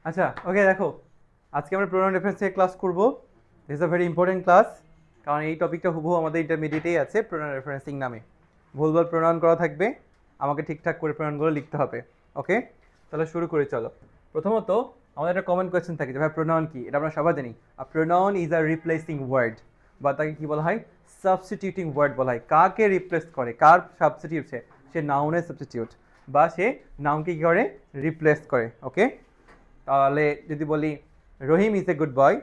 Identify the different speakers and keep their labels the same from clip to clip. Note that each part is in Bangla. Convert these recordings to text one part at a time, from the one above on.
Speaker 1: আচ্ছা ওকে, দেখো আজকে আমরা প্রোনাউন রেফারেন্স থেকে ক্লাস করব। This is a very important class, কারণ এই টপিকটা হুবহু আমাদের ইন্টারমিডিয়েটেই আছে প্রোনাউন রেফারেন্সিং নামে। ভুলভাল প্রোনাউন করা থাকবে, আমাকে ঠিকঠাক করে প্রোনাউনগুলো লিখতে হবে। ওকে, তাহলে শুরু করি চলো। প্রথমত আমাদের একটা কমন কোয়েশ্চেন থাকে যে ভাই প্রোনাউন কি, এটা আমরা সবাই জানি। আর pronoun is a replacing word, বা তাকে কি বলা হয়, সাবস্টিটিউটিং ওয়ার্ড বলা হয়। কাকে রিপ্লেস করে, কার সাবস্টিটিউট, সে নাউনের সাবস্টিটিউট, বা সে নাউনকে কি করে, রিপ্লেস করে। ওকে, তাহলে যদি বলি রহিম ইজ এ গুড বয়,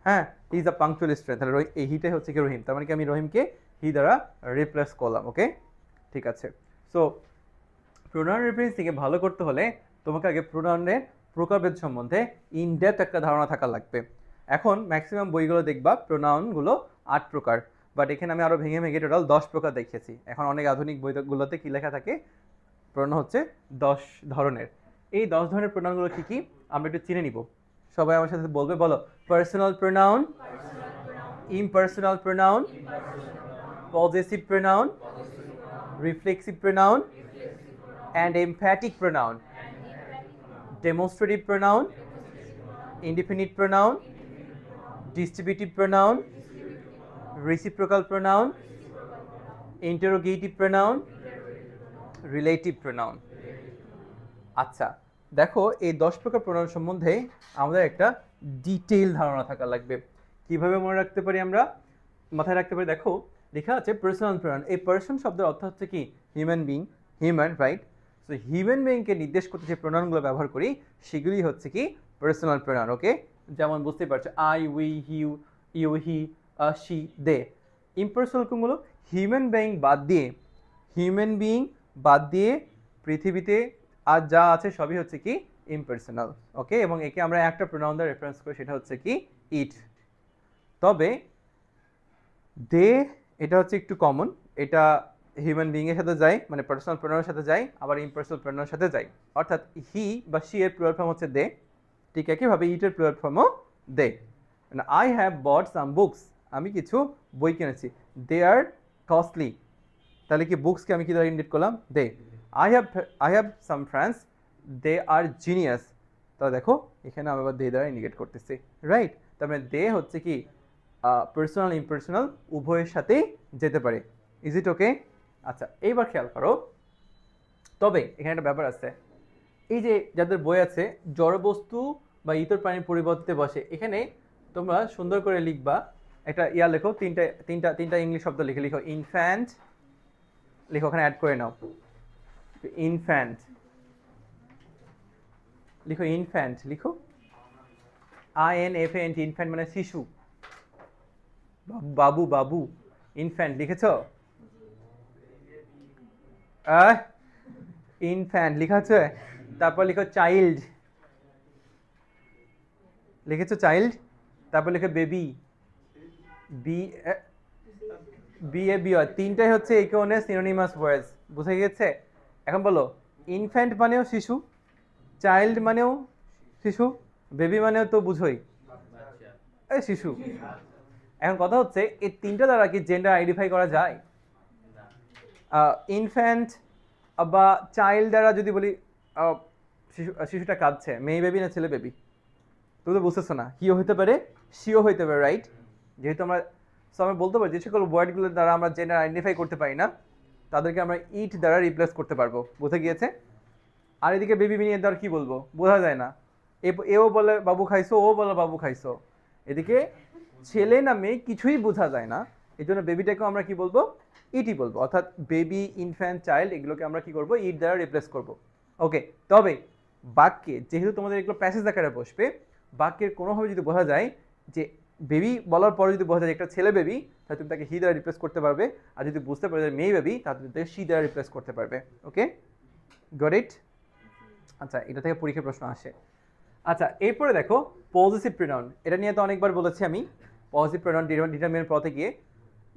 Speaker 1: হ্যাঁ, he is a punctual student, তাহলে এই হিটা হচ্ছে কি রহিম, তার মানে কি আমি রহিমকে হি দ্বারা রিপ্লেস করলাম। ওকে, ঠিক আছে। সো প্রোনাউন রেফারেন্সিংকে ভালো করতে হলে তোমাকে আগে প্রোনাউনের প্রকারভেদ সম্বন্ধে ইনডেপথ একটা ধারণা থাকা লাগবে। এখন ম্যাক্সিমাম বইগুলো দেখবা প্রোনাউনগুলো 8 প্রকার, বাট এখানে আমি আরও ভেঙে ভেঙে টোটাল 10 প্রকার দেখিয়েছি। এখন অনেক আধুনিক বইগুলোতে কি লেখা থাকে, প্রোনাউন হচ্ছে 10 ধরনের। এই 10 ধরনের প্রোনাউনগুলো কী কী আমরা একটু চিনে নিব। সবাই আমার সাথে বলবে, বলো। Personal pronoun, impersonal pronoun, possessive pronoun, reflexive pronoun, and emphatic pronoun, demonstrative pronoun, indefinite pronoun, distributive pronoun, reciprocal pronoun, interrogative pronoun, relative pronoun। আচ্ছা দেখো, এই 10 প্রকার প্রোনাউন সম্বন্ধে আমাদের একটা ডিটেইল ধারণা থাকা লাগবে। কিভাবে মনে রাখতে পারি আমরা, মাথায় রাখতে পারি। দেখো লেখা আছে পার্সোনাল প্রোনাউন। এই পার্সন শব্দের অর্থ হচ্ছে কি, human being, human, right? So human বিংকে নির্দেশ করতে যে প্রোনাউনগুলো ব্যবহার করি সেগুলি হচ্ছে কি পার্সোনাল প্রোনাউন। ওকে, যেমন বুঝতে পারছো আই, উই, হিউ, you, he, she, they. Impersonal কোনগুলো, হিউম্যান বিং বাদ দিয়ে, হিউম্যান বিং বাদ দিয়ে পৃথিবীতে আর যা আছে সবই হচ্ছে কি ইম্পার্সোনাল। ওকে, এবং একে আমরা একটা প্রোনাউন দ্বারা রেফারেন্স করি, সেটা হচ্ছে কি ইট। তবে দে, এটা হচ্ছে একটু কমন, এটা হিউম্যান বিংয়ের সাথে যায়, মানে পার্সোনাল প্রোনাউনের সাথে যায়, আবার ইম্পার্সোনাল প্রোনাউনের সাথে যায়। অর্থাৎ হি বা শি এর প্লুরাল ফর্ম হচ্ছে দে, ঠিক একইভাবে ইটের প্লুরাল ফর্মও they. I have bought some books, আমি কিছু বই কিনেছি। দে আর কস্টলি, তাহলে কি বুকসকে আমি কি দ্বারা ইন্ডিকেট করলাম, they. I have some friends, they are genius, তাহলে দেখো এখানে আমি আবার দে দ্বারা ইন্ডিকেট করতেছি, রাইট? তার মানে দে হচ্ছে কি পার্সোনাল ইম্পার্সোনাল উভয়ের সাথেই যেতে পারে। ইজ ইট ওকে? আচ্ছা এইবার খেয়াল করো, তবে এখানে একটা ব্যাপার আছে। এই যে যাদের বই আছে জড়বস্তু বা ইতর প্রাণীর পরিবর্তে বসে, এখানে তোমরা সুন্দর করে লিখবা একটা লেখো, তিনটা ইংলিশ শব্দ লিখে লিখো। ইনফ্যান্ট লিখো, ওখানে অ্যাড করে নাও। ইনফ্যান্ট লিখো, ইনফ্যান্ট লিখো, INFANT, ইনফ্যান্ট মানে শিশু, বাবু, বাবু, ইনফ্যান্ট লিখেছ? ইনফ্যান্ট লিখা আছে। তারপর লিখো চাইল্ড, লিখেছো চাইল্ড। তারপর লিখো বেবি, বি বি তিনটাই হচ্ছে ইকোনের সিনোনিমাস ওয়ার্ডস, বুঝে গেছে? এখন বলো, ইনফ্যান্ট মানেও শিশু, চাইল্ড মানেও শিশু, বেবি মানেও তো বুঝোই এই শিশু। এখন কথা হচ্ছে এই তিনটা দ্বারা কি জেন্ডার আইডেন্টিফাই করা যায়? ইনফ্যান্ট বা চাইল্ড দ্বারা যদি বলি শিশুটা কাঁদছে, মেয়ে বেবি না ছেলে বেবি, তুমি তো বুঝতেছো না। হিও হইতে পারে, শিও হইতে পারে, রাইট? যেহেতু আমরা বলতে পারি যে সকল ওয়ার্ডগুলোর দ্বারা আমরা জেন্ডার আইডেন্টিফাই করতে পারি না, তাদেরকে আমরা ইট দ্বারা রিপ্লেস করতে পারবো, বুঝে গিয়েছে? আর এদিকে বেবি বিনিয়ে দ্বারা কি বলবো, বোঝা যায় না। এও বলে বাবু খাইছো, ও বলে বাবু খাইছো, এদিকে ছেলে না মেয়ে কিছুই বোঝা যায় না। এই জন্য বেবিটাকেও আমরা কি বলবো, ইটই বলবো। অর্থাৎ বেবি, ইনফ্যান্ট, চাইল্ড এগুলোকে আমরা কি করবো, ইট দ্বারা রিপ্লেস করবো। ওকে, তবে বাক্যে যেহেতু তোমাদের এগুলো প্যাসেজ আকারে বসবে, বাক্যের কোনোভাবে যদি বোঝা যায় যে বেবি বলার পরে যদি বোঝা যায় একটা ছেলে বেবি, তাহলে তুমি তাকে হি দ্বারা রিপ্লেস করতে পারবে। আর যদি বুঝতে পারবে মেয়ে বেবি, তাহলে তুমি তাকে শি দ্বারা রিপ্লেস করতে পারবে। ওকে, গট ইট? আচ্ছা, এটা থেকে পরীক্ষার প্রশ্ন আসে। আচ্ছা এরপরে দেখো পজিটিভ প্রোনাউন, এটা নিয়ে তো অনেকবার বলেছি আমি। পজিটিভ প্রোনাউন ডিটারমিনেন্ট পথে গিয়ে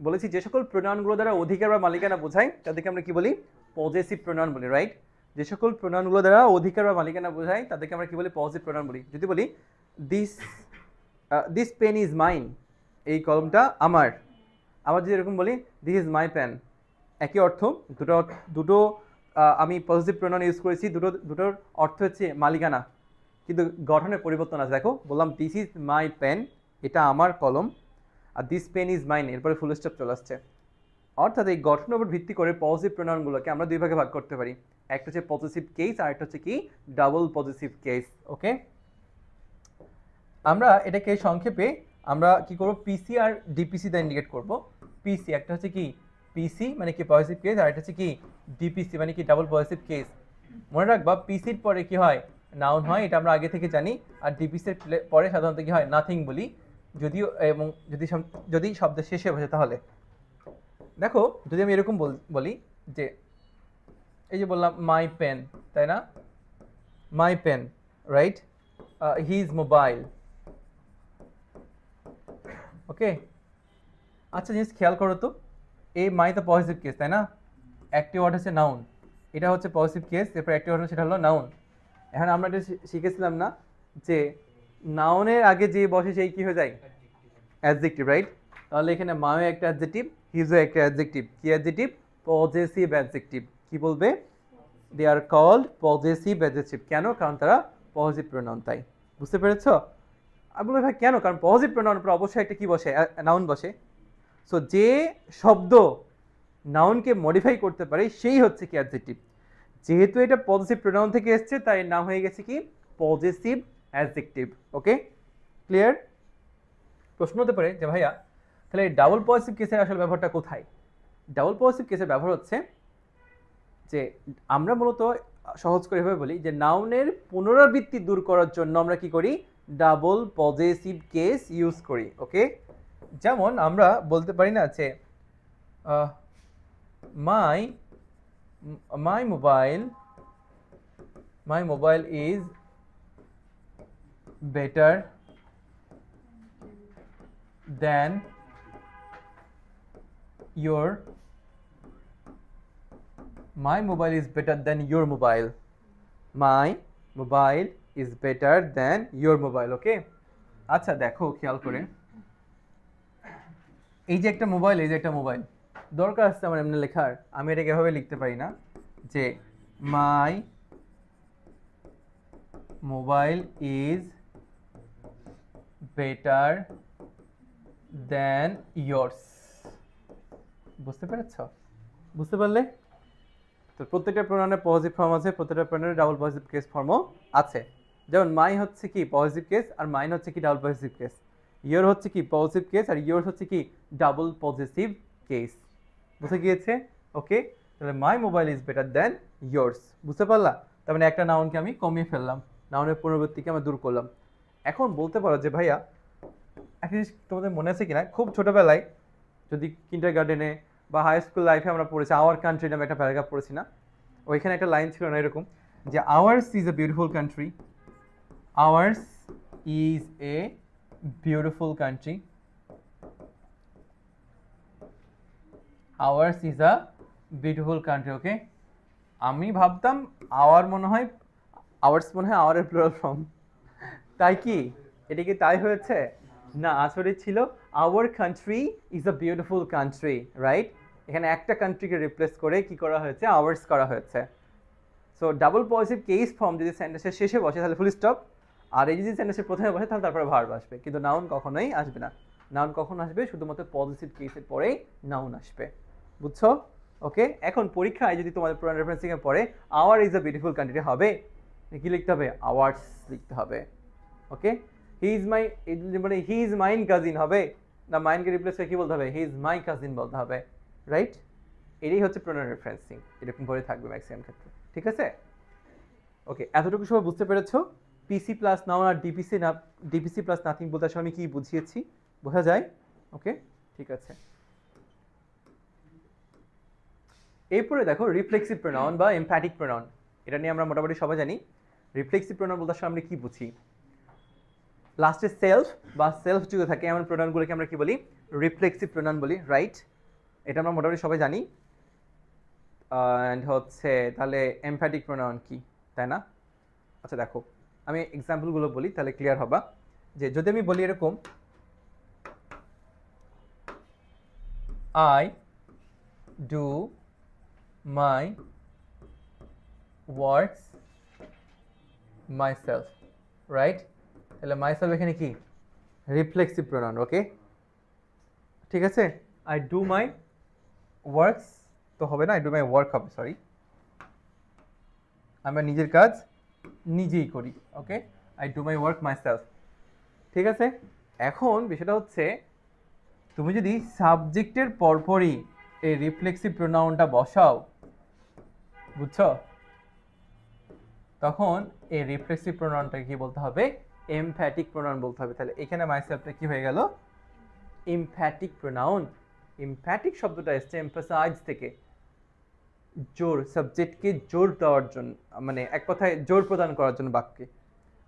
Speaker 1: বলেছি যে সকল প্রোনাউনগুলো দ্বারা অধিকার বা মালিকানা বোঝায় তাদেরকে আমরা কি বলি, পজেসিভ প্রোনাউন বলি, রাইট? যে সকল প্রোনাউনগুলো দ্বারা অধিকার বা মালিকানা বোঝায় তাদেরকে আমরা কি বলি, পজিটিভ প্রোনাউন বলি। যদি বলি দিস পেন ইজ মাইন, এই কলমটা আমার। আবার যদি এরকম বলি দিস ইজ মাই পেন, একই অর্থ, দুটো আমি পজিটিভ প্রোনাউন ইউজ করেছি, দুটোর অর্থ হচ্ছে মালিকানা, কিন্তু গঠনের পরিবর্তন আছে। দেখো বললাম দিস ইজ মাই পেন, এটা আমার কলম, আর দিস পেন ইজ মাইন, এরপরে ফুল স্টপ চলে আসছে। অর্থাৎ এই গঠনের উপর ভিত্তি করে পজিটিভ প্রোনাউনগুলোকে আমরা দুই ভাগে ভাগ করতে পারি, একটা হচ্ছে পজিটিভ কেস আর একটা হচ্ছে কি ডাবল পজিটিভ কেস। ওকে, আমরা এটাকে সংক্ষেপে আমরা কি করব, পিসি আর ডিপিসি দিয়ে ইন্ডিকেট করব। পিসি একটা হচ্ছে কি পিসি মানে কি পজিটিভ কেস, আর এটা হচ্ছে কি ডিপিসি মানে কি ডাবল পজিটিভ কেস। মনে রাখবা পিসির পরে কি হয়, নাউন হয়, এটা আমরা আগে থেকে জানি। আর ডিপিসির পরে সাধারণত কি হয়, নাথিং বলি, যদিও এবং যদি শব্দের শেষে বসে। তাহলে দেখো যদি আমি এরকম বলি যে এই যে বললাম মাই পেন, তাই না, my pen, right, his mobile. Okay, আচ্ছা জিনিস খেয়াল করো তো, এই মাই তো পজিটিভ কেস, তাই না, অ্যাক্টিভ ওয়ার্ড হচ্ছে নাউন, এটা হচ্ছে পজিটিভ কেস, এরপর অ্যাক্টিভ ওয়ার্ড সেটা হলো নাউন। এখন আমরা এটা শিখেছিলাম না যে নাউনের আগে যে বসে সেই কি হয়ে যায়, অ্যাডজেক্টিভ, রাইট। তাহলে এখানে মাও একটা অ্যাডজেক্টিভ, হিজও একটা অ্যাডজেক্টিভ। কি অ্যাডজেক্টিভ, পজেসিভ অ্যাডজেক্টিভ। কি বলবে, দে আর কল্ড পজেসিভ অ্যাডজেক্টিভ। কেন, কারণ তারা পজিটিভ প্রোনাউন, তাই। বুঝতে পেরেছো? আর বলে ভাই কেন, কারণ পজিটিভ প্রোনাউনের উপর অবশ্যই একটা কি বসে, নাউন বসে। সো যে শব্দ নাউনকে মডিফাই করতে পারে সেই হচ্ছে কি অ্যাডজেক্টিভ। যেহেতু এটা পজিটিভ প্রোনাউন থেকে এসছে তাই এর নাম হয়ে গেছে কি পজেসিভ অ্যাডজেক্টিভ। ওকে, ক্লিয়ার? প্রশ্ন হতে পারে যে ভাইয়া তাহলে এই ডাবল পজিটিভ কেসের আসলে ব্যবহারটা কোথায়? ডাবল পজিটিভ কেসের ব্যবহার হচ্ছে যে আমরা মূলত সহজ করে এভাবে বলি যে নাউনের পুনরাবৃত্তি দূর করার জন্য আমরা কি করি, ডাবল পজিটিভ কেস ইউজ করি। ওকে, যেমন আমরা বলতে পারি না যে my mobile is better then your my mobile is better than your mobile. My mobile is better than your mobile. ওকে, আচ্ছা দেখো খেয়াল করে, এই যে একটা মোবাইল, এই যে একটা মোবাইল, দরকার আছে আমার এমনি লেখার, আমি এটাকে এভাবে লিখতে পারি না যে my mobile is better then yours। বুঝতে পেরেছ? বুঝতে পারলে? তো প্রত্যেকটা প্রোনাউনের পজিটিভ ফর্ম আছে, প্রত্যেকটা প্রোনাউনের ডাবল পজিটিভ কেস ফর্মও আছে। যেমন মাই হচ্ছে কি পজিটিভ কেস আর মাইন হচ্ছে কি ডাবল পজিটিভ কেস। ইয়োর হচ্ছে কি পজিটিভ কেস আর ইয়োর হচ্ছে কি ডাবল পজিটিভ কেস। বুঝে গিয়েছে? ওকে, তাহলে my mobile is better than yours. বুঝতে পারলা? তার মানে একটা নাউনকে আমি কমিয়ে ফেললাম, নাউনের পুনরাবৃত্তিকে আমি দূর করলাম। এখন বলতে পারো যে ভাইয়া একটা জিনিস তোমাদের মনে আছে কিনা, খুব ছোটবেলায় যদি কিন্ডার গার্ডেনে বা হাই স্কুল লাইফে আমরা পড়েছি, আওয়ার কান্ট্রি নামে একটা প্যারাগ্রাফ পড়েছি না, ওইখানে একটা লাইন ছিল না এরকম যে ours is a beautiful country, ours is a beautiful country, ours is a beautiful country. Okay, আমি ভাবতাম আওয়ার মনে হয়, আওয়ার্স মনে হয় আওয়ারের প্লুরাল ফর্ম, তাই কি এটা কি তাই হয়েছে? না, আসলে ছিল our country is a beautiful country, right. এখানে একটা কান্ট্রিকে রিপ্লেস করে কি করা হয়েছে, আওয়ার্স করা হয়েছে। So double positive case form যদি সেন্টেন্সের শেষে বসে তাহলে ফুল স্টপ, আর এই যদি সেন্টেন্সের প্রথমে বসে তাহলে তারপরে ভার্ব আসবে, কিন্তু নাউন কখনোই আসবে না। নাউন কখন আসবে, শুধুমাত্র পজিটিভ কেসের পরেই নাউন আসবে। বুঝছো? ওকে, এখন পরীক্ষায় যদি তোমাদের প্রোনাউন রেফারেন্সিং এ পড়ে our is a beautiful country হবে, কি লিখতে হবে, আওয়ার্স লিখতে হবে। ওকে, হি ইজ মাই, মানে হি ইজ মাইন কাজিন হবে না, মাইনকে রিপ্লেস করে কি বলতে হবে, হি ইজ মাই কাজিন বলতে হবে, রাইট। এটাই হচ্ছে প্রোনাউন রেফারেন্সিং, এরকম করে থাকবে ম্যাক্সিমাম ক্ষেত্রে। ঠিক আছে? ওকে, এতটুকু সবাই বুঝতে পেরেছো? পিসি প্লাস নাউন আর ডিপিসি প্লাস নাথিং বলতে আসলে আমি কি বুঝিয়েছি, বোঝা যায়? ওকে, ঠিক আছে। এরপরে দেখো রিফ্লেক্সিভ প্রোনাউন বা এমফ্যাটিক প্রোনাউন, এটা নিয়ে আমরা মোটামুটি সবাই জানি। রিফ্লেক্সিভ প্রোনাউন বলতে আসলে আমরা কি বুঝি, লাস্টে সেলফ বা সেলফ যুগে থাকে এমন প্রোনাউনগুলোকে আমরা কি বলি, রিফ্লেক্সিভ প্রোনাউন বলি, রাইট। এটা আমরা মোটামুটি সবাই জানি। অ্যান্ড হচ্ছে তাহলে এমফ্যাটিক প্রোনাউন কি, তাই না? আচ্ছা দেখো আমি এক্সাম্পলগুলো বলি তাহলে ক্লিয়ার হবা। যে যদি আমি বলি এরকম, I do my works myself, right? তাহলে মাইসেলফ এখানে কি রিফ্লেক্সিভ প্রোনাউন, ওকে? ঠিক আছে, আই ডু মাই ওয়ার্কস তো হবে না, আই ডু মাই ওয়ার্ক হবে, সরি, আমরা নিজের কাজ নিজেই করি, okay? I do my work myself. ঠিক আছে, এখন বিষয়টা হচ্ছে তুমি যদি সাবজেক্টের পরপরই এই রিফ্লেক্সিভ প্রোনাউনটা বসাও, বুঝছো, তখন এই রিফ্লেক্সিভ প্রোনাউনটাকে কি বলতে হবে? এমফ্যাটিক প্রোনাউন বলতে হবে। তাহলে এখানে মাইসেলফটা কি হয়ে গেল? Emphatic pronoun. এমফ্যাটিক শব্দটা এসছে এমফাসাইজ থেকে, জোর, সাবজেক্টকে জোর দেওয়ার জন্য, মানে এক কথায় জোর প্রদান করার জন্য বাক্যে।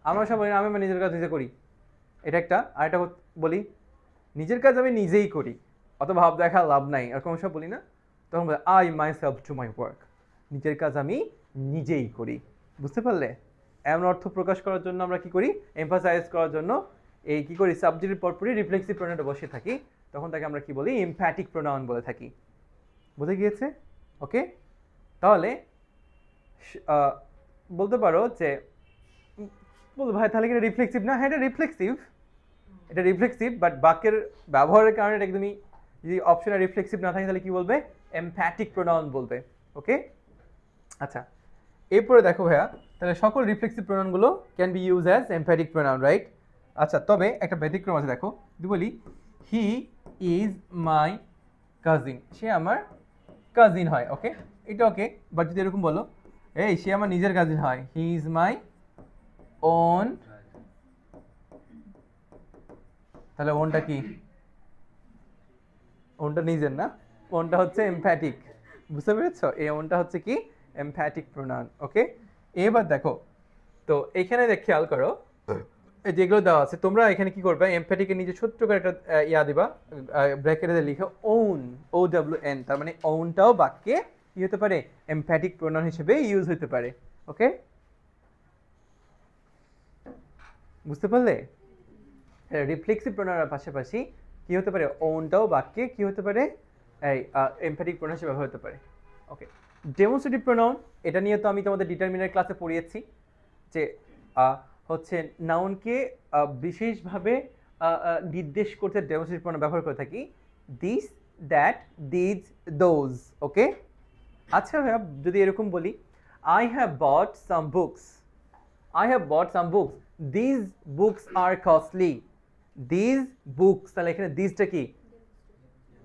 Speaker 1: আমরা সবাই আমি আমার নিজের কাজ নিজে করি, এটা একটা। আর একটা বলি, নিজের কাজ আমি নিজেই করি, অত ভাব দেখা লাভ নাই, এরকম সব বলি না, তখন বলে I my self to my work, নিজের কাজ আমি নিজেই করি। বুঝতে পারলে? এমন অর্থ প্রকাশ করার জন্য আমরা কি করি? এমফাসাইজ করার জন্য এই কি করি? সাবজেক্টের পরপরই রিফ্লেক্সিভ প্রোনাউনটা বসে থাকি, তখন তাকে আমরা কি বলি? এমফ্যাটিক প্রোনাউন বলে থাকি। বুঝে গিয়েছে? ওকে, তাহলে বলতে পারো যে বলতো ভাই তাহলে কি এটা রিফ্লেক্সিভ না? হ্যাঁ, এটা রিফ্লেক্সিভ, এটা রিফ্লেক্সিভ, বাট বাক্যের ব্যবহারের কারণে এটা একদমই, যদি অপশনে রিফ্লেক্সিভ না থাকে তাহলে কি বলবে? এমফ্যাটিক প্রোনাউন বলবে, ওকে? আচ্ছা, এরপরে দেখো ভাইয়া, তাহলে সকল রিফ্লেক্সিভ প্রোনাউনগুলো can be use as emphatic pronoun, right? আচ্ছা, তবে একটা ব্যতিক্রম আছে, দেখো যদি বলি হি ইজ মাই কাজিন, সে আমার কাজিন হয়, ওকে, এটা ওকে। বাট যদি এরকম বলো, এই সে আমার নিজের কাজিন হয়, হি ইজ মাই ওন, তাহলে ওনটা কি? ওনটা নিজের না, ওনটা হচ্ছে এমফ্যাটিক। বুঝতে পেরেছো? এই ওনটা হচ্ছে কি? এমফ্যাটিক প্রোনাউন, ওকে? এবার দেখো, তো এখানে খেয়াল করো, এই যেগুলো দেওয়া আছে তোমরা এখানে কি করবে? এমফ্যাটিকের নিচে ছোট্ট করে একটা ইয়া দিবা, ব্র্যাকেটে লিখো ওন, ও ডাব্লিউ এন, তার মানে ওনটাও বাক্যে কি হতে পারে? এমফ্যাটিক প্রোনাউন হিসেবে ইউজ হতে পারে, ওকে? বুঝতে পারলে? রিফ্লেক্সিভ প্রোনাউনের পাশাপাশি কি হতে পারে? ওনটাও বাক্যে কি হতে পারে? এই এমফ্যাটিক প্রোনাউন হিসেবে ব্যবহার হতে পারে, ওকে? ডেমনস্ট্রেটিভ প্রোনাউন, এটা নিয়ে তো আমি তোমাদের ডিটারমিনার ক্লাসে পড়িয়েছি যে হচ্ছে নাউনকে বিশেষভাবে নির্দেশ করতে ডেমনস্ট্রেটিভ প্রোনাউন ব্যবহার করে থাকি, দিস, দ্যাট, দিজ, দোজ, ওকে? আচ্ছা ভাইয়া, যদি এরকম বলি I have bought some books, I have bought some books. These books are costly. These books, তাহলে এখানে দিসটা কি?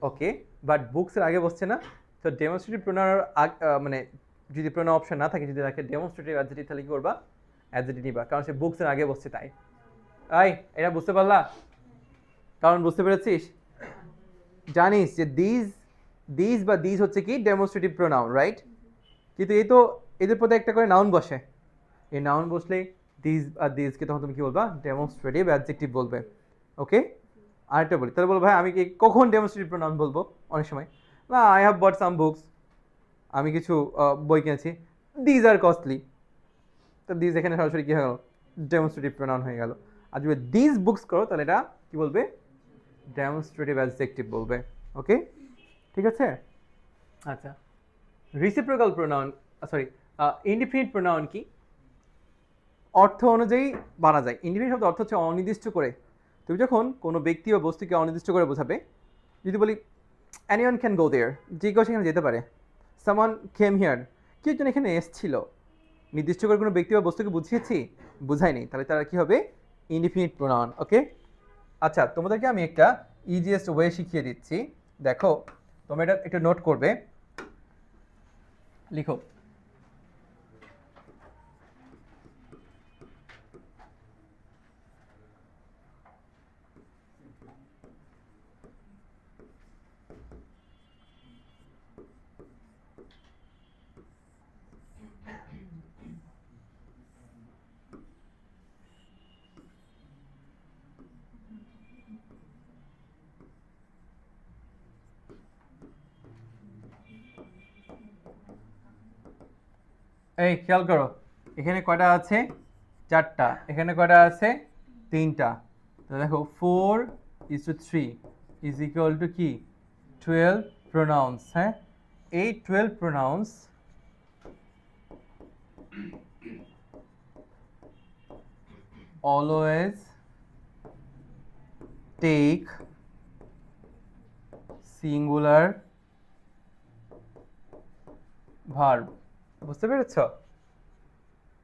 Speaker 1: ওকে, বাট বুকস এর আগে বসছে না, তো ডেমনস্ট্রেটিভ প্রোনাউন মানে যদি প্রোনাউন অপশন না থাকে, যদি থাকে ডেমনস্ট্রেটিভ অ্যাডজেক্টিভ, তাহলে কি করবা? অ্যাডজেক্টিভ নিবা, কারণ সে বুকস এর আগে বসছে তাই। এটা বুঝতে পারলা? কারণ বুঝতে পেরেছিস? জানিস যে দিস বা দিস হচ্ছে কি? Demonstrative pronoun, right? কিন্তু এই তো এদের প্রতি একটা করে নাউন বসে, এই নাউন বসলে দিস আর দিসকে তখন তুমি কি বলবা? ডেমনস্ট্রেটিভ অ্যাডজেক্টিভ বলবে, ওকে? আরেকটা বলি, তাহলে বলো ভাই আমি কি কখন ডেমনস্ট্রেটিভ প্রোনাউন বলবো? অনেক সময় না, I have bought some books, আমি কিছু বই কিনেছি, দিজ আর কস্টলি, তো দিজ এখানে সরাসরি কি হয়ে গেল? ডেমনস্ট্রেটিভ প্রোনাউন হয়ে গেল। আর যদি দিজ বুকস করো তাহলে এটা কি বলবে? ডেমনস্ট্রেটিভ অ্যাডজেক্টিভ বলবে, ওকে? ঠিক আছে? আচ্ছা, reciprocal pronoun, sorry, indefinite pronoun কি? অর্থ অনুযায়ী বানা যায়। ইনডিফিনিট শব্দ অর্থ হচ্ছে অনির্দিষ্ট করে। তুমি যখন কোনো ব্যক্তি বা বস্তুকে অনির্দিষ্ট করে বোঝাবে, যদি বলি অ্যানিওয়ান ক্যান গো দেয়ার, যে কেউ সেখানে যেতে পারে, সামওয়ান কেম হিয়ার, কেউ একজন এখানে এসছিল, নির্দিষ্ট করে কোনো ব্যক্তি বা বস্তুকে বুঝিয়েছি? বুঝায়নি, তাহলে তারা কি হবে? Indefinite pronoun, okay? আচ্ছা, তোমাদেরকে আমি একটা ইজিয়েস্ট ওয়ে শিখিয়ে দিচ্ছি, দেখো তোমরা এটা একটু নোট করবে, লিখো এই খেয়াল করো, এখানে কয়টা আছে? 4টা। এখানে কয়টা আছে? 3টা। তো দেখো 4:3 ইজ ইকুয়াল টু কি? 12 প্রোনাউন্স। হ্যাঁ, এই 12 pronounce always take singular verb। বুঝতে পেরেছ?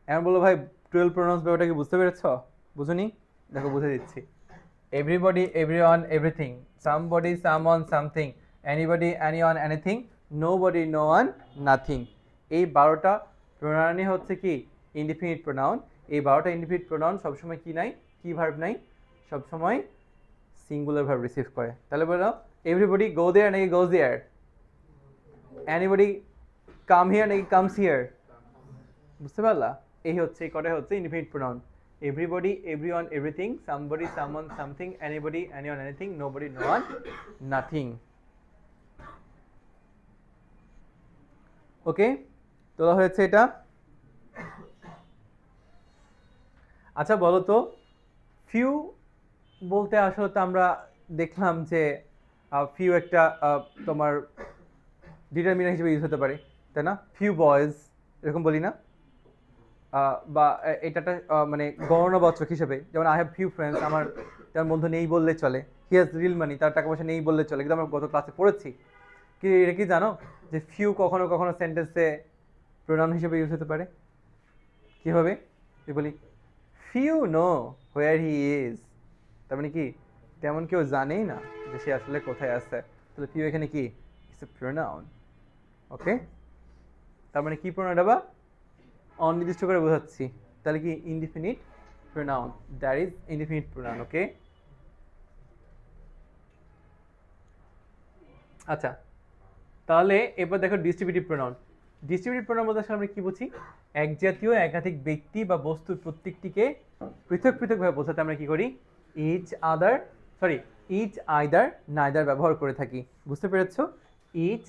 Speaker 1: এখন বলো ভাই 12 প্রোনাউন্স ব্যাপারটা কি বুঝতে পেরেছ? বুঝুনি? দেখো বুঝে দিচ্ছি। Everybody, everyone, everything, somebody, someone, something, anybody, anyone, anything, nobody, no one, nothing. এই 12টা প্রোনাউনই হচ্ছে কি ইনডিফিনিট প্রোনাউন। এই 12টা ইনডিফিনিট প্রোনাউন সবসময় কি নাই, কি ভার্ব নাই, সবসময় সিঙ্গুলার ভার্ব রিসিভ করে। তাহলে বলো এভরিবডি গো দেয়ার নাকি goes there, anybody come here নাকি কামস হিয়ার। বুঝতে পারলা? এই হচ্ছে এই কটাই হচ্ছে indefinite pronoun. Everybody, everyone, everything, somebody, someone, something, anybody, anyone, anything, nobody, no one, nothing. Okay, তোলা হয়েছে এটা। আচ্ছা বলো তো, ফিউ বলতে আসলে তো আমরা দেখলাম যে ফিউ একটা তোমার ডিটারমিনার হিসেবে ইউজ হতে পারে, তাই না? ফিউ বয়েজ এরকম বলি না? বা এটা একটা মানে গণনাবাচক হিসেবে, যেমন আই হ্যাভ ফিউ ফ্রেন্ডস, আমার তেমন বন্ধু নেই বললে চলে। হি হ্যাজ রিল মানি, তার টাকা পয়সা নেই বললে চলে। কিন্তু আমরা গত ক্লাসে পড়েছি কি, এটা কি জানো যে ফিউ কখনো কখনো সেন্টেন্সে প্রোনাউন হিসেবে ইউজ হতে পারে। কীভাবে? বলি few know where he is, তার মানে কি তেমন কেউ জানেই না যে সে আসলে কোথায় আছে। তাহলে ফিউ এখানে কি ইটস এ প্রোনাউন। ওকে, তার মানে কি প্রোনাউন বা অনির্দিষ্ট করে বোঝাচ্ছি, তাহলে কি indefinite pronoun, that is indefinite pronoun. Okay, আচ্ছা তাহলে এবার দেখো ডিস্ট্রিবিউটিভ প্রোনাউন। ডিস্ট্রিবিউটিভ প্রোনাউন বলতে আসলে আমরা কি বুঝি? এক জাতীয় একাধিক ব্যক্তি বা বস্তুর প্রত্যেকটিকে পৃথক পৃথকভাবে বোঝাতে আমরা কি করি? ইচ আইদার নাইদার ব্যবহার করে থাকি। বুঝতে পেরেছো? Each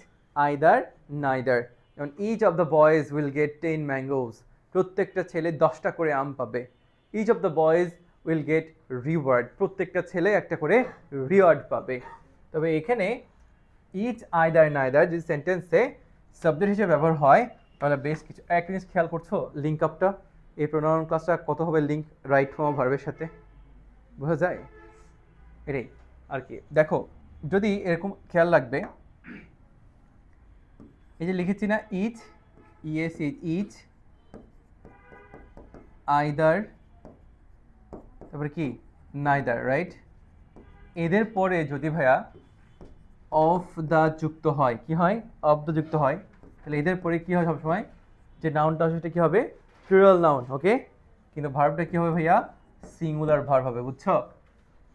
Speaker 1: either neither. যেমন each of the boys will get 10 mangoes, প্রত্যেকটা ছেলে 10টা করে আম পাবে। Each of the boys will get reward, প্রত্যেকটা ছেলে একটা করে রিওয়ার্ড পাবে। তবে এখানে ইচ আইদার নাইদার যদি সেন্টেন্সে সাবজেক্ট হিসেবে ব্যবহার হয় তাহলে বেশ কিছু একটা জিনিস খেয়াল করছো, লিঙ্ক আপটা, এই প্রোনাউন ক্লাসটা কত হবে লিঙ্ক রাইট ফর্ম অফ ভার্বের সাথে, বোঝা যায়? এটাই আর কি। দেখো যদি এরকম খেয়াল রাখবে, এই যে লিখেছি না ইচ, ইএস ইচ আইদার, তারপরে কি নাইদার, রাইট? এদের পরে যদি ভাইয়া অফ দ্য যুক্ত হয়, কি হয়? অফ দ্য যুক্ত হয়, তাহলে এদের পরে কি হয় সবসময়? যে নাউনটা সেটা কি হবে? Plural noun. ওকে, কিন্তু ভার্বটা কি হবে ভাইয়া? সিঙ্গুলার ভার্ব হবে। বুঝছো?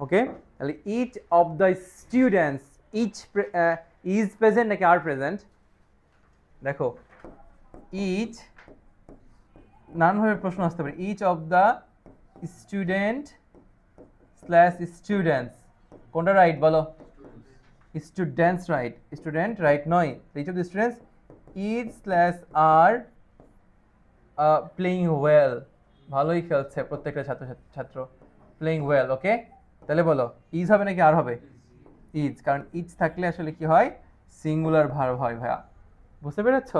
Speaker 1: ওকে, তাহলে each of the students, each is present নাকি আর প্রেজেন্ট? দেখো ইচ নানানভাবে প্রশ্ন আসতে পারে। Each of the student slash students, কোনটা রাইট বলো? স্টুডেন্টস রাইট, স্টুডেন্ট রাইট নয়। Each of the students is slash are playing well, ভালোই খেলছে প্রত্যেকটা ছাত্র, প্লেইং ওয়েল। ওকে, তাহলে বলো ইজ হবে নাকি আর হবে? ইজ, কারণ ইজ থাকলে আসলে কি হয়? সিঙ্গুলার ভার্ব হয় ভাইয়া। বুঝতে পেরেছ?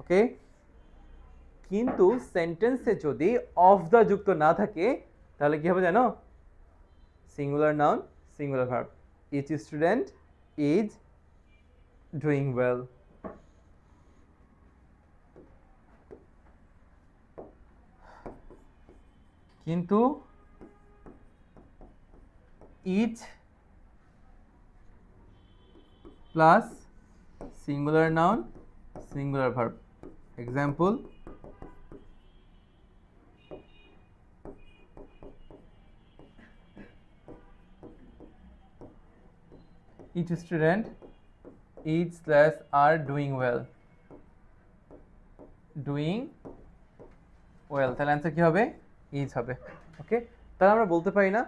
Speaker 1: ওকে, কিন্তু সেন্টেন্সে যদি অফ দ্য যুক্ত না থাকে তাহলে কি হবে জানো? Singular noun, singular verb. Each student is doing well. কিন্তু each plus singular noun, singular verb. Example, each student is slash are doing well, doing well, তাহলে অ্যান্সার কি হবে? ইজ হবে। ওকে, তাহলে আমরা বলতে পারি না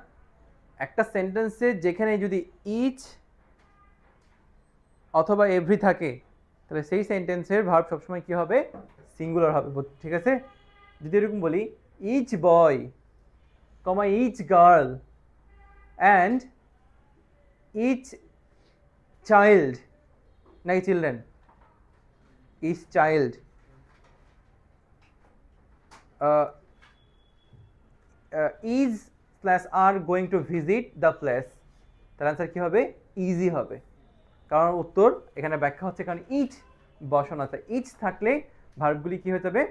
Speaker 1: একটা সেন্টেন্সে যেখানে যদি ইচ অথবা এভরি থাকে তাহলে সেই সেন্টেন্সের ভার্ব সবসময় কি হবে? সিঙ্গুলার হবে। ঠিক আছে? যদি এরকম বলি each boy comma each girl and each child নাকি children, each child, is slash are going to visit the place, তার আনসার কি হবে? ইজি হবে। কারণ উত্তর এখানে ব্যাখ্যা হচ্ছে কারণ ইচ বসানো আছে, ইচ থাকলে ভার্বগুলি কি হয়ে যাবে?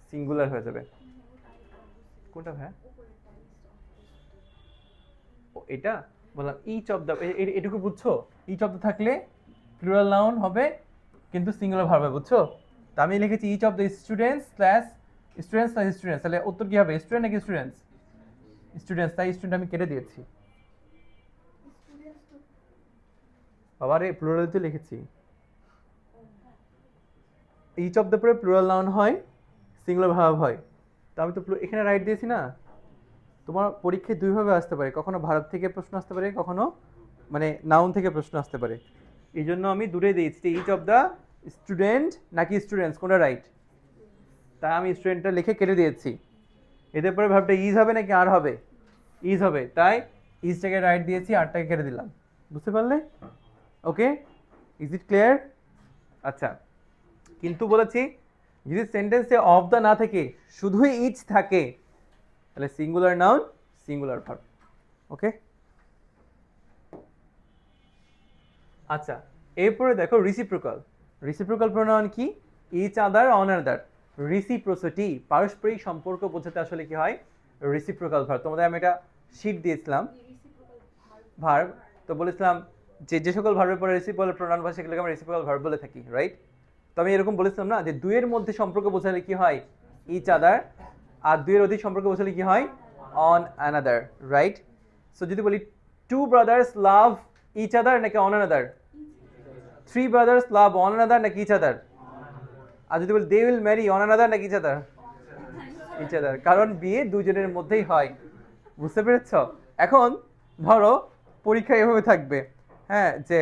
Speaker 1: সিঙ্গুলার হয়ে যাবে। কোনটা ভাই? ও এটা বললাম ইচ অফ দ্য, এটুকু বুঝছো? ইচ অফ দ্য থাকলে প্লুরাল নাউন হবে কিন্তু সিঙ্গুলার ভার্ব হবে, বুঝছো? তা আমি লিখেছি each of the students slash students slash students, তাহলে উত্তর কি হবে? স্টুডেন্ট নাকি স্টুডেন্টস? স্টুডেন্টস, তাই স্টুডেন্ট আমি কেটে দিয়েছি। বাবা রে, প্লুরাল তো লিখেছি। ইচ অফ দ্য পরে প্লুরাল নাউন হয়, সিঙ্গুলার ভার্ব হয়, তা আমি তো এখানে রাইট দিয়েছি না। তোমার পরীক্ষায় দুইভাবে আসতে পারে, কখনো ভার্ব থেকে প্রশ্ন আসতে পারে, কখনো মানে নাউন থেকে প্রশ্ন আসতে পারে। এই জন্য আমি দূরে দিয়েছি ইচ অফ দ্য স্টুডেন্ট নাকি স্টুডেন্টস কোনটা রাইট, তাই আমি স্টুডেন্টটা লিখে কেটে দিয়েছি। এদের পরে ভার্বটা ইজ হবে নাকি আর হবে? ইজ হবে, তাই ইজটাকে রাইট দিয়েছি, আরটাকে কেটে দিলাম। বুঝতে পারলে? ওকে, ইজ ইট ক্লিয়ার? আচ্ছা, কিন্তু বলেছি যদি সেন্টেন্সে অফ দ্য না থেকে শুধুই ইচ থাকে তাহলে সিঙ্গুলার নাউন সিঙ্গুলার ভার্ব। ওকে, আচ্ছা এরপরে দেখো রিসিপ্রোকাল। রিসিপ্রোকাল প্রোনাউন কি? ইচ আদার, অন আদার, রিসিপ্রোসিটি, পারস্পরিক সম্পর্ক বোঝাতে আসলে কি হয়? Reciprocal verb. তোমাদের আমি একটা শীট দিয়েছিলাম ভার্ব, তো বলেছিলাম যে যে সকল ভার্বের পরে রিসিপ্রোকাল প্রোনাউন হয় সেগুলোকে আমরা রিসিপ্রোকাল ভার্ব বলে থাকি, রাইট? তো আমি এরকম বলেছিলাম না যে দুইয়ের মধ্যে সম্পর্ক বোঝালে কি হয়? ইচ আদার, আর দুইয়ের অধিক সম্পর্ক বোঝালে কি হয়? On another, right? সো যদি বলি two brothers love each other নাকি one another? Three brothers love one another নাকি ইচ আদার? আর যদি বলি they will marry one another নাকি ইচ আদার? ইচ আদার, কারণ বিয়ে দুজনের মধ্যেই হয়। বুঝতে পেরেছ? এখন ধরো পরীক্ষা এভাবে থাকবে, হ্যাঁ, যে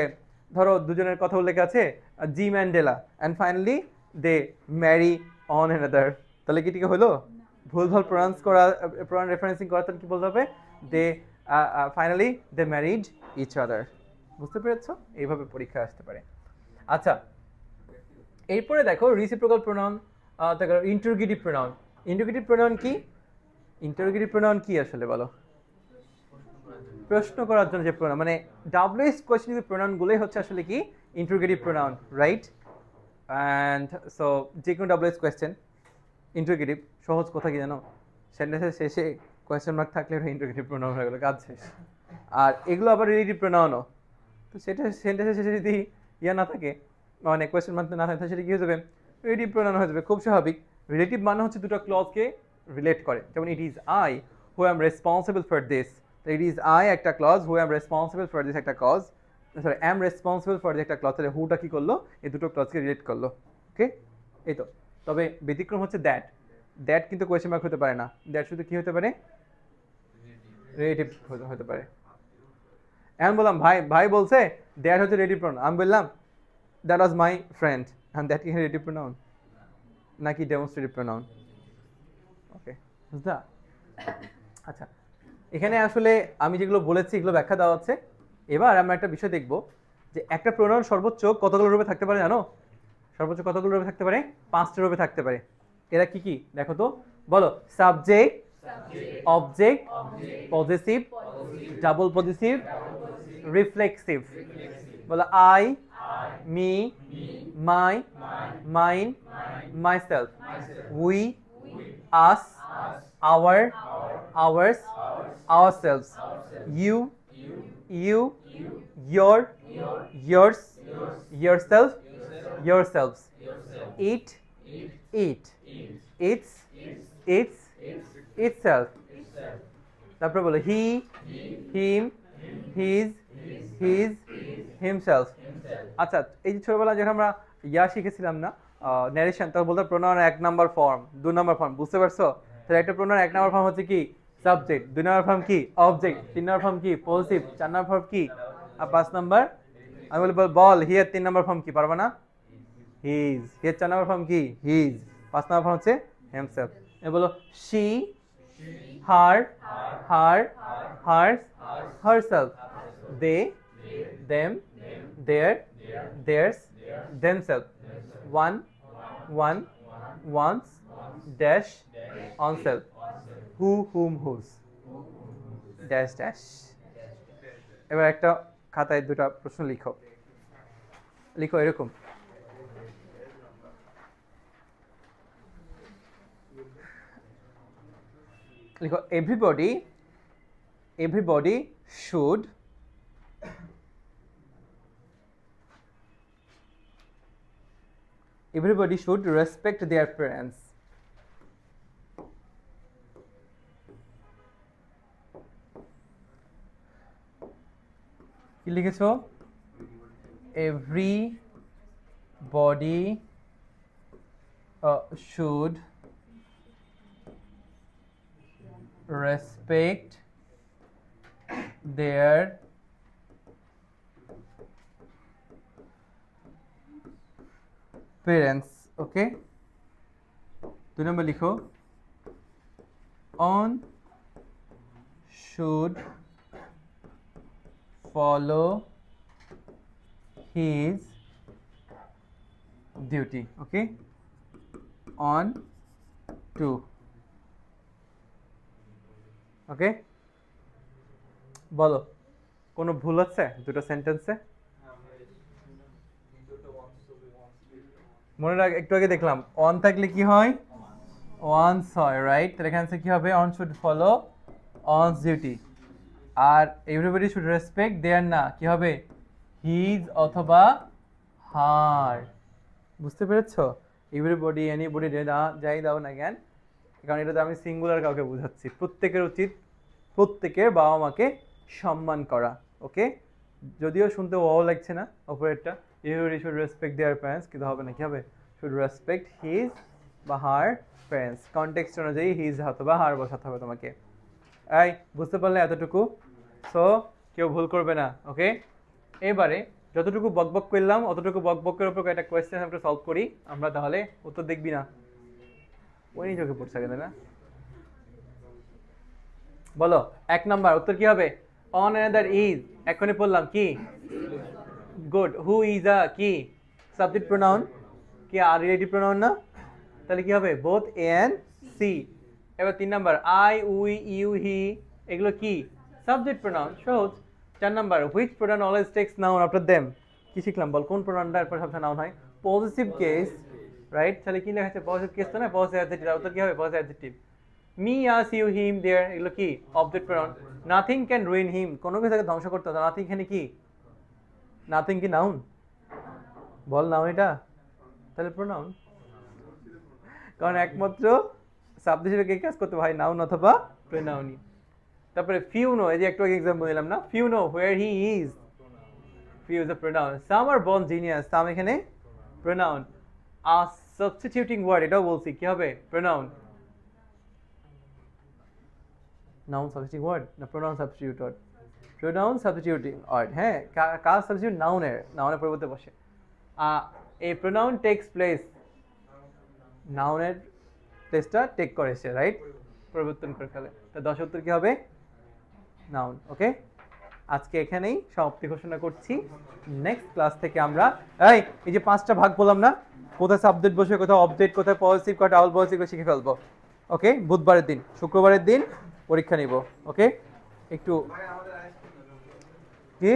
Speaker 1: ধরো দুজনের কথা উল্লেখ আছে Jim and Della, and finally they marry one another, তাহলে কি ঠিক হলো? ভুলভাল প্রোনাউন্স করা, প্রোনাউন রেফারেন্সিং করা, তাহলে কি বলতে হবে? They finally they married each other. বুঝতে পেরেছ? এইভাবে পরীক্ষা আসতে পারে। আচ্ছা, এরপরে দেখো reciprocal pronoun, interrogative pronoun. Interrogative pronoun কি? ইন্টারোগেটিভ প্রোনাউন কি আসলে বলো? প্রশ্ন করার জন্য যে প্রোনাউন, মানে ডাব্লিউএইচ কোয়েশ্চেন প্রোনাউনগুলোই হচ্ছে আসলে কি? Interrogative pronoun, right? And so যে কোনো ডাব্লিউএইচ কোয়েশ্চেন ইন্টারোগেটিভ। সহজ কথা কি জানো? সেন্টেন্সের শেষে কোয়েশ্চেন মার্ক থাকলে ওটা ইন্টারোগেটিভ প্রোনাউন হয়ে গেলো, কাজ শেষ। আর এগুলো আবার রিলেটিভ প্রোনাউনও, তো সেটা সেন্টেন্সের শেষে যদি ইয়া না থাকে, মানে কোয়েশ্চেন মার্ক না থাকে, সেটা কি হয়ে যাবে? রিলেটিভ প্রোনাউন হয়ে যাবে, খুব স্বাভাবিক। রিলেটিভ মানে হচ্ছে দুটো ক্লজকে রিলেট করে, যেমন it is I who am responsible for this, it is I একটা clause, who am responsible for this একটা clause, sorry am responsible for this একটা ক্লজ, তাহলে হুটা কি করলো? এই দুটো ক্লজকে রিলেট করলো। ওকে, এই তো। তবে ব্যতিক্রম হচ্ছে দ্যাট, দ্যাট কিন্তু কোয়েশ্চেন মার্ক হতে পারে না, দ্যাট শুধু কি হতে পারে? রিলেটিভ হতে পারে। এখন বললাম ভাই, ভাই বলছে দ্যাট হচ্ছে রিলেটিভ প্রোনাউন, আমি বললাম that was my friend, and that কি রিলেটিভ প্রোনাউন নাকি ডেমনস্ট্রেটিভ প্রোনাউন? ওকে, বুঝলা? আচ্ছা, এখানে আসলে আমি যেগুলো বলেছি এগুলো ব্যাখ্যা দেওয়া হচ্ছে। এবার আমরা একটা বিষয় দেখব যে একটা প্রোনাউন সর্বোচ্চ কতগুলো রূপে থাকতে পারে জানো? সর্বোচ্চ কতগুলো রূপে থাকতে পারে? 5টা রূপে থাকতে পারে। এরা কি কি দেখো তো, বলো। Subject, object, possessive, double possessive, reflexive. বলো I, me, my, mine, myself, we, us, our, ours, ourselves, you, you, your, yours, yourself, yourselves, it, it, its, its, itself. তারপরে বলো হি, হিম, হিজ, হিজ, হিমসেলফ। আচ্ছা, এই যে ছোটবেলায় যখন আমরা ইয়া শিখেছিলাম না, ন্যারেশন, তখন বলতো pronoun 1 number form, 2 number form, বুঝতে পারছো? তাহলে একটা প্রোনাউন 1 নাম্বার ফর্ম হচ্ছে কি? সাবজেক্ট। 2 নাম্বার ফর্ম কি? অবজেক্ট। 3 নাম্বার ফর্ম কি? পজিটিভ। 4 নাম্বার ফর্ম কি? আর 5 নাম্বার, আমি বলি বল হিয়ার 3 নাম্বার ফর্ম কি? পারবা না? হিজ। হিয়ার 4 নাম্বার ফর্ম কি? হিজ। 5 নাম্বার ফর্ম হচ্ছে হিমসেলফ। এ বলো she, her, her, hers, herself, they, them, their, theirs, themselves, one, one, once, dash oneself, who whom whose, dash dash. এবার একটা খাতায় দুটা প্রশ্ন লিখো, লিখো এরকম। লিখো everybody should respect their parents. কি লিখেছো? এভরিবডি শুড respect their parents. Okay, 2 number লিখো on should follow his duty. Okay, on to. ওকে, বলো কোনো ভুল আছে দুটো সেন্টেন্সে? মনে রাখ, একটু আগে দেখলাম অন থাকলে কি হয়, ওয়ান্স হয়, রাইট? তাহলে এখানে কি হবে? One should follow one's duty. আর এভরিবডি শুড রেসপেক্ট দেয়ার, না কি হবে? হিজ অথবা হার। বুঝতে পেরেছো? এভরিবডি, এনিবডি, যাই দাও না কেন, কারণ এটাতে আমি সিঙ্গুলার কাউকে বোঝাচ্ছি। প্রত্যেকের উচিত প্রত্যেকের বাবা মাকে সম্মান করা। ওকে, যদিও শুনতে ওয়াও লাগছে না অপারেটরটা, everybody should respect their parents, কিন্তু হবে না, কি হবে? শুড রেসপেক্ট হিজ বা হার প্যারেন্টস। কনটেক্সট অনুযায়ী হিজ অথবা হার বসাতে হবে তোমাকে। এই বুঝতে পারলে এতটুকু? সো কেউ ভুল করবে না। ওকে, এবারে যতটুকু বকবক করলাম অতটুকু বকবকের উপর একটা কোয়েশ্চেন আমরা সলভ করি আমরা। তাহলে উত্তর দেখবি না, ওই চোখে পড়ছে কেন না? বলো 1 নাম্বার উত্তর কি হবে? অন অ্যানাদার ইজ, এখনই পড়লাম কি? গুড। হু ইজ আ কি? সাবজেক্ট প্রোনাউন, কি আর রিলেটিভ প্রোনাউন না? তাহলে কি হবে? Both A and C. এবার 3 number I, we, you, he, এগুলো কি? সাবজেক্ট প্রোনাউন, সহজ। 4 number which pronoun always takes noun after them. কি শিখলাম বল? কোন প্রোনাউনটা এরপর সবসময় নাউন হয়? Positive case, right? তাহলে কি লেখা আছে? পজিটিভ কেস তো না, পজিটিভ অ্যাডজেক্টিভ। উত্তর কি হবে? Positive adjective. Me, us, you, him, their, এগুলো কি? Object pronoun. Nothing can ruin him, কোনো কিছুকে ধ্বংস করতে হবে। নাথিং এখানে কি? নাথিং কি নাউন? বল নাউন এটা? তাহলে প্রোনাউন, কারণ একমাত্র সাবজেক্ট হিসেবে কে কাজ করতে হয়? নাউন অথবা প্রোনাউনই। তারপরে ফিউ নো, এই যে একটু আগে एग्जांपल দিলাম না, few know where he is, few is a pronoun. Some are born genius, some এখানে প্রোনাউন। আ সাবস্টিটিউটিং ওয়ার্ড, এটাও বলছি, কি হবে? প্রোনাউন। নাউন সাবস্টিটিউটিং ওয়ার্ড না pronoun substitute word? Pronoun substituting word. হ্যাঁ, কাজ সাবস্টিটিউট নাউনের পরিবর্তে বসে। এই প্রোনাউন টেকস প্লেস, নাউনের প্লেসটা টেক করে সে, রাইট? পরিবর্তন করে ফেলে। তো 10 উত্তর কি হবে? নাউন। ওকে, আজকে এখানেই সমাপ্তি ঘোষণা করছি। নেক্সট ক্লাস থেকে আমরা এই যে 5টা ভাগ বললাম না, কোথায় সাবজেক্ট বসে, কোথায় অবজেক্ট, কোথায় পজিটিভ, কোথায় ডাবল পজিটিভ, শিখে ফেলবো। ওকে, বুধবারের দিন, শুক্রবারের দিন পরীক্ষা নিব। ওকে, একটু কি